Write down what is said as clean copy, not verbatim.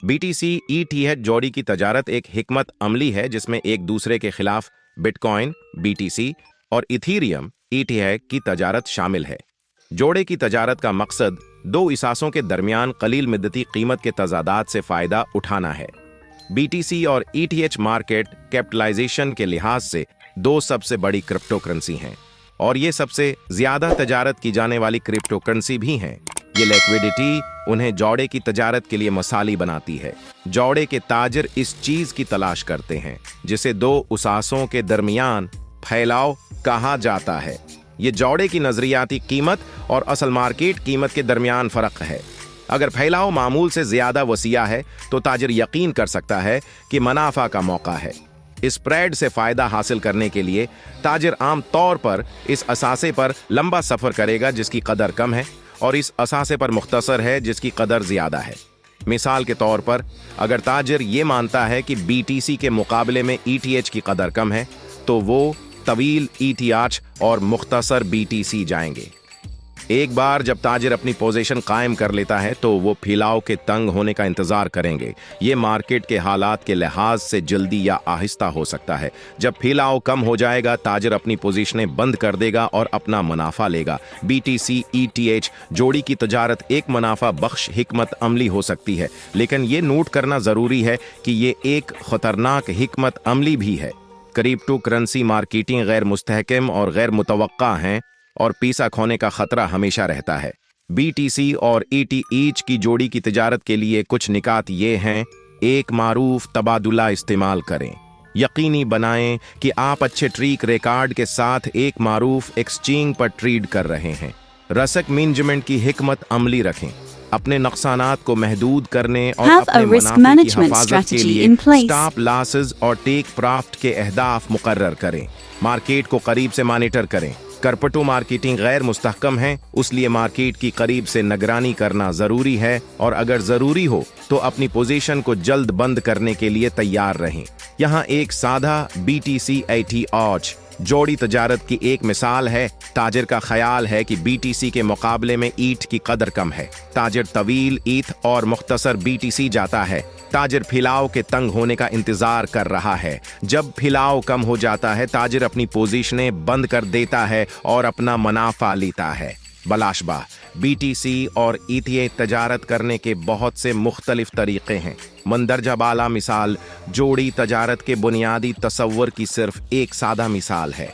BTC ETH जोड़ी की तजारत एक हिकमत अमली है जिसमें एक दूसरे के खिलाफ बिटकॉइन BTC और इथीरियम ETH की तजारत शामिल है। जोड़े की तजारत का मकसद दो इसासों के दरमियान कलील मिद्दती कीमत के तजादात से फ़ायदा उठाना है। BTC और ETH मार्केट कैपिटलाइजेशन के लिहाज से दो सबसे बड़ी क्रिप्टो करेंसी हैं और ये सबसे ज़्यादा तजारत की जाने वाली क्रिप्टो करेंसी भी हैं। ये लिक्विडिटी उन्हें जोड़े की तजारत के लिए मसाली बनाती है। जोड़े के ताजिर इस चीज़ की तलाश करते हैं जिसे दो उसासों के दरमियान फैलाव कहा जाता है। ये जोड़े की नजरियाती कीमत और असल मार्केट कीमत के दरमियान फ़र्क है। अगर फैलाव मामूल से ज़्यादा वसीया है तो ताजिर यकीन कर सकता है कि मुनाफा का मौका है। इस स्प्रेड से फ़ायदा हासिल करने के लिए ताजिर आम तौर पर इस असासे पर लंबा सफ़र करेगा जिसकी कदर कम है और इस असासे पर मुख्तसर है जिसकी कदर ज़्यादा है। मिसाल के तौर पर अगर ताजिर ये मानता है कि BTC के मुकाबले में ETH की कदर कम है तो वो तवील ETH और मुख्तसर BTC जाएंगे। एक बार जब ताजिर अपनी पोजीशन कायम कर लेता है तो वो फैलाव के तंग होने का इंतज़ार करेंगे। ये मार्केट के हालात के लिहाज से जल्दी या आहिस्ता हो सकता है। जब फैलाव कम हो जाएगा ताजिर अपनी पोजीशनें बंद कर देगा और अपना मुनाफा लेगा। BTC ETH जोड़ी की तजारत एक मुनाफा बख्श हिकमत अमली हो सकती है, लेकिन ये नोट करना ज़रूरी है कि ये एक ख़तरनाक हिकमत अमली भी है। क्रिप्टो करेंसी मार्केटिंग गैर मुस्तहकम और गैर मुतवक्का हैं और पीसा खोने का खतरा हमेशा रहता है। BTC और ETH की जोड़ी की तजारत के लिए कुछ निकात ये हैं। एक मारूफ तबादुला इस्तेमाल करें। यकीनी बनाएं कि आप अच्छे ट्रैक रिकॉर्ड के साथ एक मारूफ एक्सचेंज पर ट्रेड कर रहे हैं। रस्क मैनेजमेंट की हिकमत अमली रखें। अपने नुकसानात को महदूद करने और अपने मुनाफे की हिफाजत के लिए स्टॉप लॉसेस और टेक प्रॉफिट के अहदाफ मुकर्रर करें। मार्केट को करीब से मॉनिटर करें। क्रिप्टो मार्केटिंग गैर मुस्तहकम है, इसलिए मार्केट की करीब से निगरानी करना ज़रूरी है और अगर ज़रूरी हो तो अपनी पोजीशन को जल्द बंद करने के लिए तैयार रहें। यहाँ एक सादा BTC ETH जोड़ी तजारत की एक मिसाल है। ताजिर का ख्याल है कि BTC के मुकाबले में ETH की कदर कम है। ताजिर तवील ETH और मुख्तसर BTC जाता है। ताजिर फैलाव के तंग होने का इंतजार कर रहा है। जब फैलाव कम हो जाता है ताजिर अपनी पोजीशनें बंद कर देता है और अपना मुनाफा लेता है। बलाशबा BTC और ETH तजारत करने के बहुत से मुख्तलिफ तरीक़े हैं। मंदरजा बाला मिसाल जोड़ी तजारत के बुनियादी तसव्वुर की सिर्फ एक सादा मिसाल है।